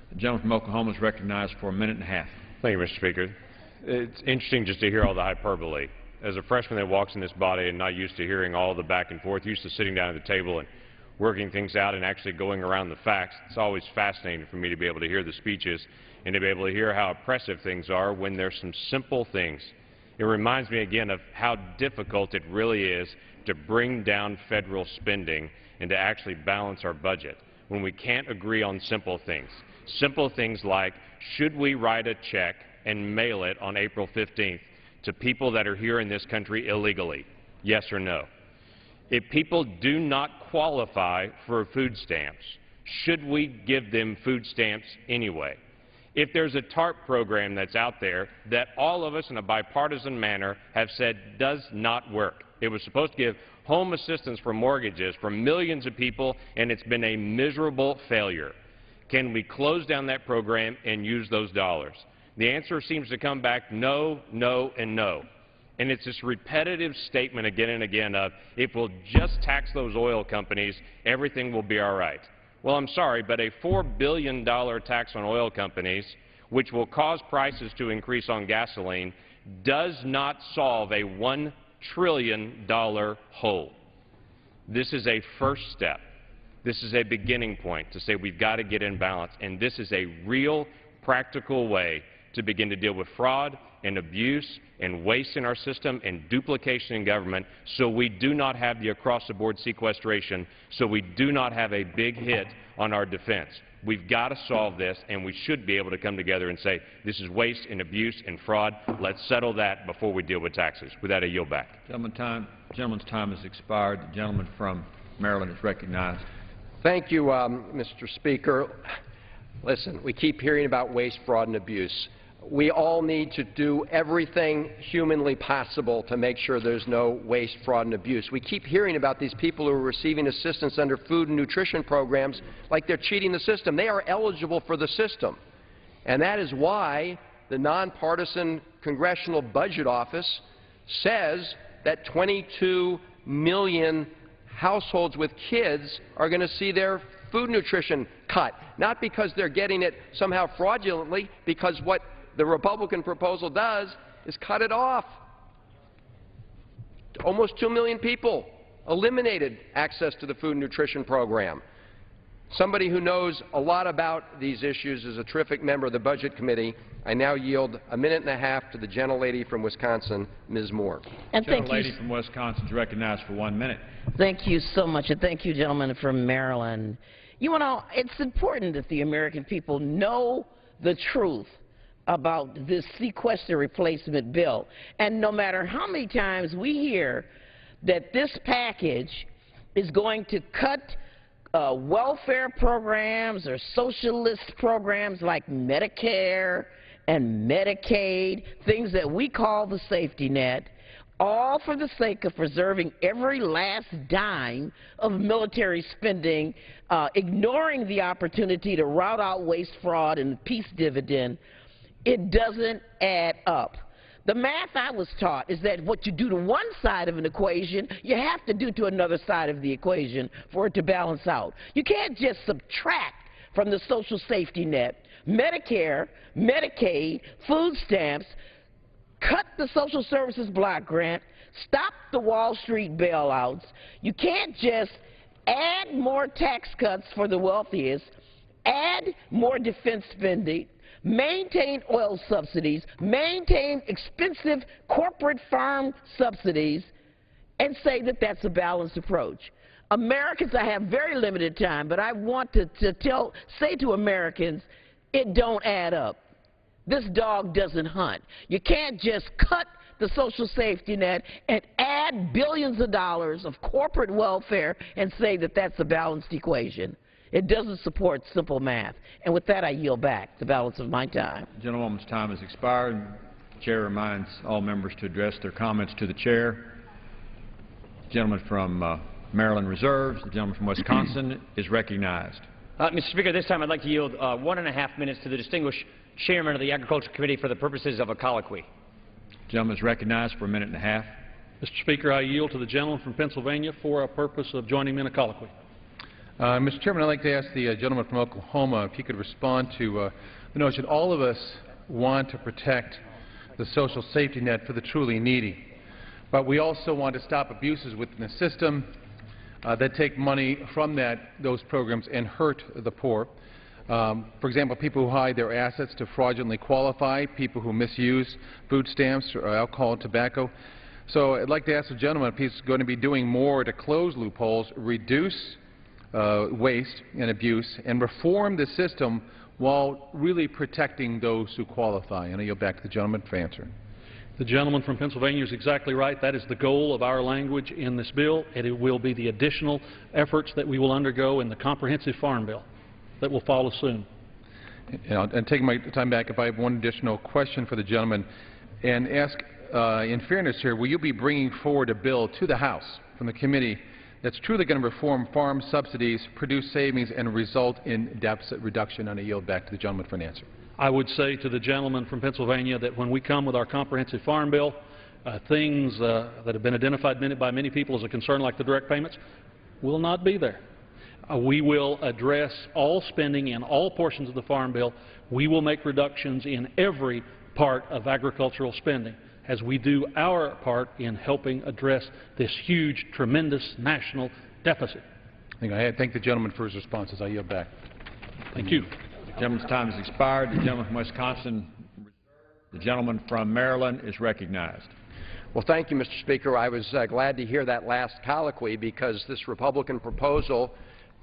The gentleman from Oklahoma is recognized for a minute and a half. Thank you, Mr. Speaker. It's interesting just to hear all the hyperbole. As a freshman that walks in this body and not used to hearing all the back and forth, used to sitting down at the table and working things out and actually going around the facts, it's always fascinating for me to be able to hear the speeches and to be able to hear how oppressive things are when there's some simple things. It reminds me again of how difficult it really is to bring down federal spending and to actually balance our budget when we can't agree on simple things. Simple things like, should we write a check and mail it on April 15th to people that are here in this country illegally? Yes or no? If people do not qualify for food stamps, should we give them food stamps anyway? If there's a TARP program that's out there that all of us in a bipartisan manner have said does not work, it was supposed to give home assistance for mortgages for millions of people, and it's been a miserable failure. Can we close down that program and use those dollars? The answer seems to come back no, no, and no. And it's this repetitive statement again and again of, if we'll just tax those oil companies, everything will be all right. Well, I'm sorry, but a $4 billion tax on oil companies, which will cause prices to increase on gasoline, does not solve a $1 trillion hole. This is a first step. This is a beginning point to say we've got to get in balance, and this is a real practical way to begin to deal with fraud and abuse and waste in our system and duplication in government, so we do not have the across-the-board sequestration, so we do not have a big hit on our defense. We've got to solve this, and we should be able to come together and say, this is waste and abuse and fraud. Let's settle that before we deal with taxes. With that, I yield back. Gentleman's time has expired. The gentleman from Maryland is recognized. Thank you, Mr. Speaker. Listen, we keep hearing about waste, fraud, and abuse. We all need to do everything humanly possible to make sure there's no waste, fraud, and abuse. We keep hearing about these people who are receiving assistance under food and nutrition programs like they're cheating the system. They are eligible for the system. And that is why the nonpartisan Congressional Budget Office says that 22 million households with kids are going to see their food nutrition cut, not because they're getting it somehow fraudulently, because what the Republican proposal does is cut it off. Almost 2 million people eliminated access to the food and nutrition program. Somebody who knows a lot about these issues is a terrific member of the Budget Committee. I now yield a minute and a half to the gentlelady from Wisconsin, Ms. Moore. And the gentlelady from Wisconsin is recognized for 1 minute. Thank you so much, and thank you, gentlemen from Maryland. You know, it's important that the American people know the truth about this sequester replacement bill. And no matter how many times we hear that this package is going to cut welfare programs or socialist programs like Medicare and Medicaid, things that we call the safety net, all for the sake of preserving every last dime of military spending, ignoring the opportunity to rout out waste, fraud, and the peace dividend, it doesn't add up. The math I was taught is that what you do to one side of an equation, you have to do to another side of the equation for it to balance out. You can't just subtract from the social safety net Medicare, Medicaid, food stamps, cut the social services block grant, stop the Wall Street bailouts. You can't just add more tax cuts for the wealthiest, add more defense spending, maintain oil subsidies, maintain expensive corporate farm subsidies, and say that that's a balanced approach. Americans, I have very limited time, but I want to say to Americans, it don't add up. This dog doesn't hunt. You can't just cut the social safety net and add billions of dollars of corporate welfare and say that that's a balanced equation. It doesn't support simple math. And with that, I yield back the balance of my time. The gentlewoman's time has expired. The chair reminds all members to address their comments to the chair. The gentleman from Maryland reserves. The gentleman from Wisconsin is recognized. Mr. Speaker, this time I'd like to yield 1.5 minutes to the distinguished chairman of the Agriculture Committee for the purposes of a colloquy. The gentleman is recognized for 1.5 minutes. Mr. Speaker, I yield to the gentleman from Pennsylvania for a purpose of joining me in a colloquy. Mr. Chairman, I'd like to ask the gentleman from Oklahoma if he could respond to the notion all of us want to protect the social safety net for the truly needy, but we also want to stop abuses within the system that take money from those programs and hurt the poor. For example, people who hide their assets to fraudulently qualify, people who misuse food stamps or alcohol and tobacco. So I'd like to ask the gentleman if he's going to be doing more to close loopholes, reduce waste and abuse, and reform the system while really protecting those who qualify. And I yield back to the gentleman for answer. The gentleman from Pennsylvania is exactly right. That is the goal of our language in this bill, and it will be the additional efforts that we will undergo in the comprehensive farm bill that will follow soon. And taking my time back, if I have one additional question for the gentleman, and ask, in fairness here, will you be bringing forward a bill to the House from the committee that's truly going to reform farm subsidies, produce savings, and result in deficit reduction? And I yield back to the gentleman for an answer. I would say to the gentleman from Pennsylvania that when we come with our comprehensive farm bill, things that have been identified by many people as a concern like the direct payments will not be there. We will address all spending in all portions of the farm bill. We will make reductions in every part of agricultural spending as we do our part in helping address this huge, tremendous national deficit. I thank the gentleman for his responses. I yield back. Thank you. The gentleman's time has expired. The gentleman from Wisconsin, the gentleman from Maryland is recognized. Well, thank you, Mr. Speaker. I was glad to hear that last colloquy because this Republican proposal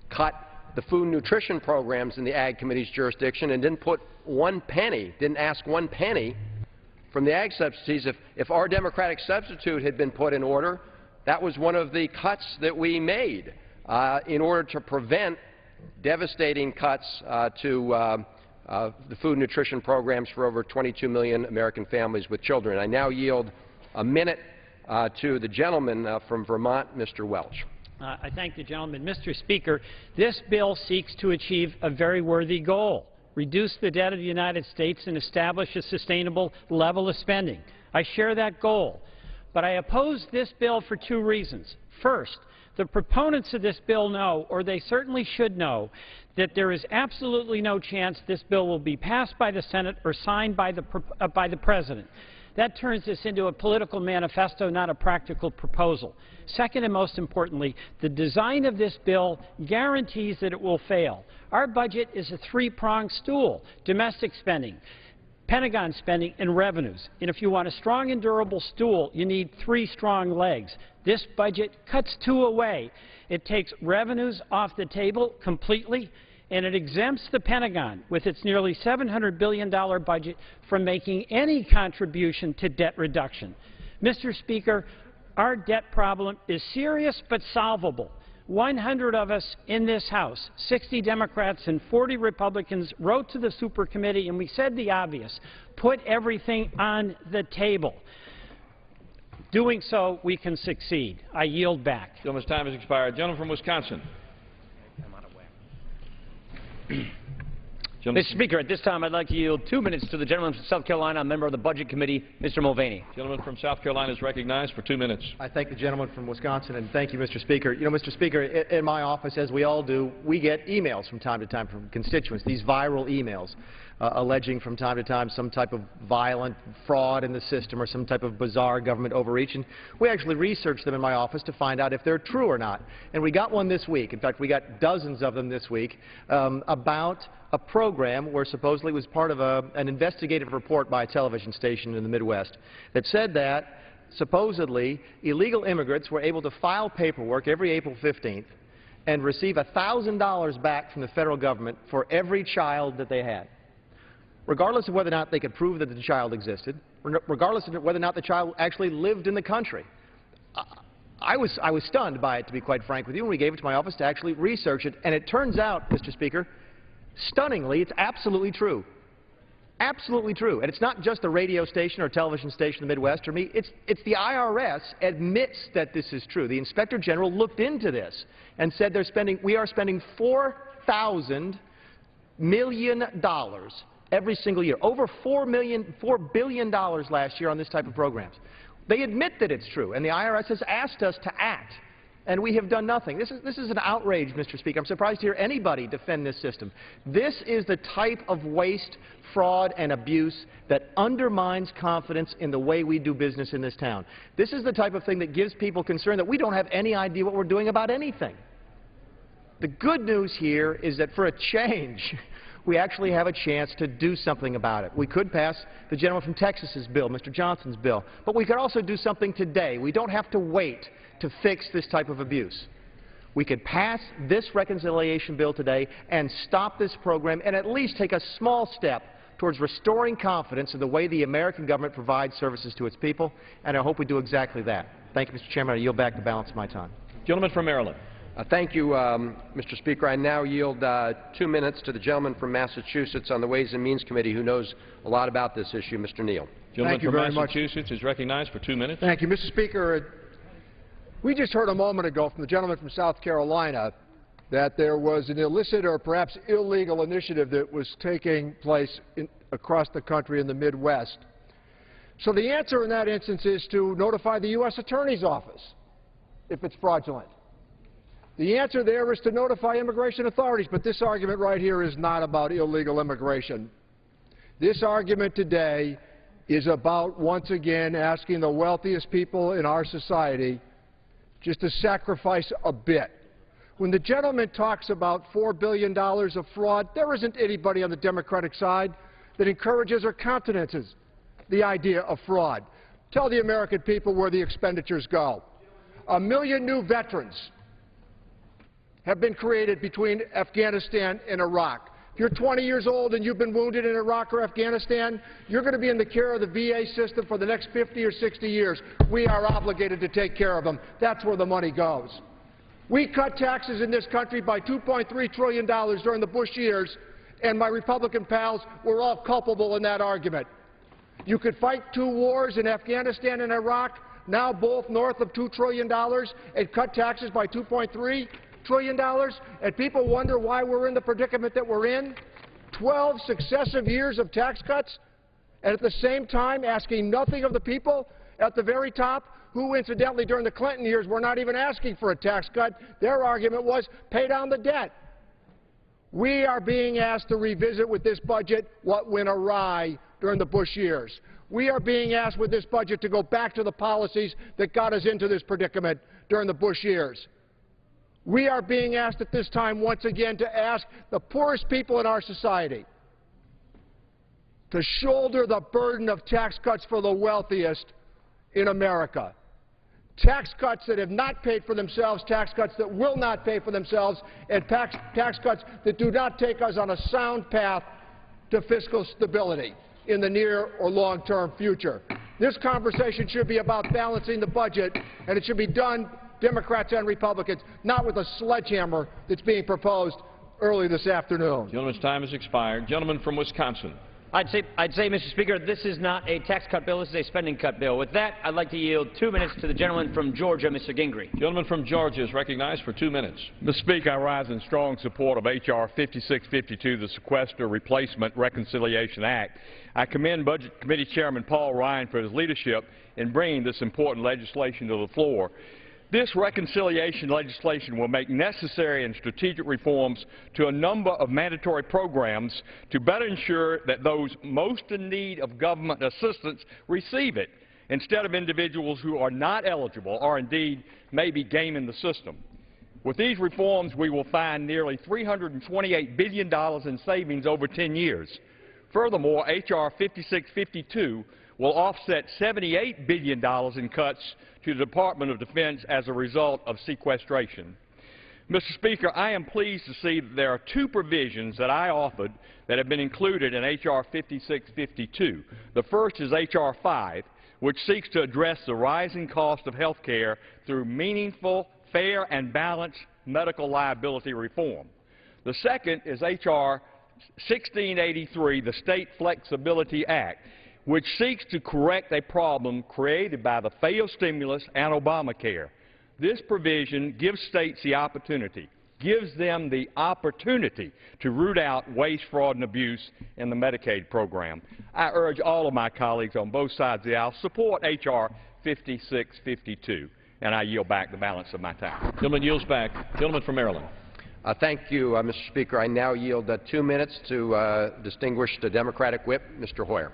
cut the food and nutrition programs in the Ag Committee's jurisdiction and didn't put 1 penny, didn't ask 1 penny from the ag subsidies. If our Democratic substitute had been put in order, that was one of the cuts that we made in order to prevent devastating cuts to the food and nutrition programs for over 22 million American families with children. I now yield a minute to the gentleman from Vermont, Mr. Welch. I thank the gentleman. Mr. Speaker, this bill seeks to achieve a very worthy goal: reduce the debt of the United States and establish a sustainable level of spending. I share that goal, but I oppose this bill for 2 reasons. First, the proponents of this bill know, or they certainly should know, that there is absolutely no chance this bill will be passed by the Senate or signed by the President. That turns this into a political manifesto, not a practical proposal. Second, and most importantly, the design of this bill guarantees that it will fail. Our budget is a 3-pronged stool: domestic spending, Pentagon spending, and revenues. And if you want a strong and durable stool, you need 3 strong legs. This budget cuts 2 away. It takes revenues off the table completely, and it exempts the Pentagon, with its nearly $700 billion budget, from making any contribution to debt reduction. Mr. Speaker, our debt problem is serious but solvable. 100 of us in this House, 60 Democrats and 40 Republicans, wrote to the super committee and we said the obvious, put everything on the table. Doing so, we can succeed. I yield back. Gentleman's time has expired. Gentleman from Wisconsin. Mr. Speaker, at this time I'd like to yield 2 minutes to the gentleman from South Carolina, a member of the Budget Committee, Mr. Mulvaney. Gentleman from South Carolina is recognized for 2 minutes. I thank the gentleman from Wisconsin, and thank you, Mr. Speaker. You know, Mr. Speaker, in my office, as we all do, we get emails from time to time from constituents, these viral emails alleging from time to time some type of violent fraud in the system or some type of bizarre government overreach. And we actually research them in my office to find out if they're true or not. And we got one this week. In fact, we got dozens of them this week about a program where supposedly it was part of an investigative report by a television station in the Midwest that said that supposedly illegal immigrants were able to file paperwork every April 15th and receive $1,000 back from the federal government for every child that they had, regardless of whether or not they could prove that the child existed, regardless of whether or not the child actually lived in the country. I was stunned by it, to be quite frank with you, when we gave it to my office to actually research it. And it turns out, Mr. Speaker, stunningly, it's absolutely true. Absolutely true. And it's not just a radio station or a television station in the Midwest or me. It's the IRS admits that this is true. The Inspector General looked into this and said we are spending $4,000 million every single year, over $4 billion last year on this type of programs. They admit that it's true, and the IRS has asked us to act, and we have done nothing. This is an outrage, Mr. Speaker. I'm surprised to hear anybody defend this system. This is the type of waste, fraud, and abuse that undermines confidence in the way we do business in this town. This is the type of thing that gives people concern that we don't have any idea what we're doing about anything. The good news here is that for a change, we actually have a chance to do something about it. We could pass the gentleman from Texas's bill, Mr. Johnson's bill, but we could also do something today. We don't have to wait to fix this type of abuse. We could pass this reconciliation bill today and stop this program and at least take a small step towards restoring confidence in the way the American government provides services to its people, and I hope we do exactly that. Thank you, Mr. Chairman. I yield back the balance of my time. Gentleman from Maryland. Thank you, Mr. Speaker. I now yield 2 minutes to the gentleman from Massachusetts on the Ways and Means Committee who knows a lot about this issue, Mr. Neal. Gentleman from Massachusetts is recognized for 2 minutes. Thank you, Mr. Speaker. We just heard a moment ago from the gentleman from South Carolina that there was an illicit or perhaps illegal initiative that was taking place across the country in the Midwest. So the answer in that instance is to notify the U.S. Attorney's Office if it's fraudulent. The answer there is to notify immigration authorities, but this argument right here is not about illegal immigration. This argument today is about, once again, asking the wealthiest people in our society just to sacrifice a bit. When the gentleman talks about $4 billion of fraud, there isn't anybody on the Democratic side that encourages or countenances the idea of fraud. Tell the American people where the expenditures go. 1 million new veterans have been created between Afghanistan and Iraq. If you're 20 years old and you've been wounded in Iraq or Afghanistan, you're going to be in the care of the VA system for the next 50 or 60 years. We are obligated to take care of them. That's where the money goes. We cut taxes in this country by $2.3 trillion during the Bush years, and my Republican pals were all culpable in that argument. You could fight 2 wars in Afghanistan and Iraq, now both north of $2 trillion, and cut taxes by $2.3 trillion, and people wonder why we're in the predicament that we're in. 12 successive years of tax cuts, and at the same time asking nothing of the people at the very top, who incidentally during the Clinton years were not even asking for a tax cut. Their argument was pay down the debt. We are being asked to revisit with this budget what went awry during the Bush years. We are being asked with this budget to go back to the policies that got us into this predicament during the Bush years. We are being asked at this time once again to ask the poorest people in our society to shoulder the burden of tax cuts for the wealthiest in America. Tax cuts that have not paid for themselves, tax cuts that will not pay for themselves, and tax cuts that do not take us on a sound path to fiscal stability in the near or long-term future. This conversation should be about balancing the budget, and it should be done Democrats and Republicans, not with a sledgehammer that's being proposed early this afternoon. Gentleman's time has expired. Gentleman from Wisconsin. I'd say, Mr. Speaker, this is not a tax cut bill, this is a spending cut bill. With that, I'd like to yield 2 minutes to the gentleman from Georgia, Mr. Gingrey. Gentleman from Georgia is recognized for 2 minutes. Mr. Speaker, I rise in strong support of H.R. 5652, the Sequester Replacement Reconciliation Act. I commend Budget Committee Chairman Paul Ryan for his leadership in bringing this important legislation to the floor. This reconciliation legislation will make necessary and strategic reforms to a number of mandatory programs to better ensure that those most in need of government assistance receive it, instead of individuals who are not eligible or indeed may be gaming the system. With these reforms, we will find nearly $328 billion in savings over 10 years. Furthermore, H.R. 5652 will offset $78 billion in cuts to the Department of Defense as a result of sequestration. Mr. Speaker, I am pleased to see that there are 2 provisions that I offered that have been included in H.R. 5652. The first is H.R. 5, which seeks to address the rising cost of health care through meaningful, fair, and balanced medical liability reform. The second is H.R. 1683, the State Flexibility Act, which seeks to correct a problem created by the failed stimulus and Obamacare. This provision gives states the opportunity, to root out waste, fraud, and abuse in the Medicaid program. I urge all of my colleagues on both sides of the aisle support H.R. 5652, and I yield back the balance of my time. Gentleman yields back. Gentleman from Maryland. Thank you, Mr. Speaker. I now yield 2 minutes to distinguished Democratic Whip, Mr. Hoyer.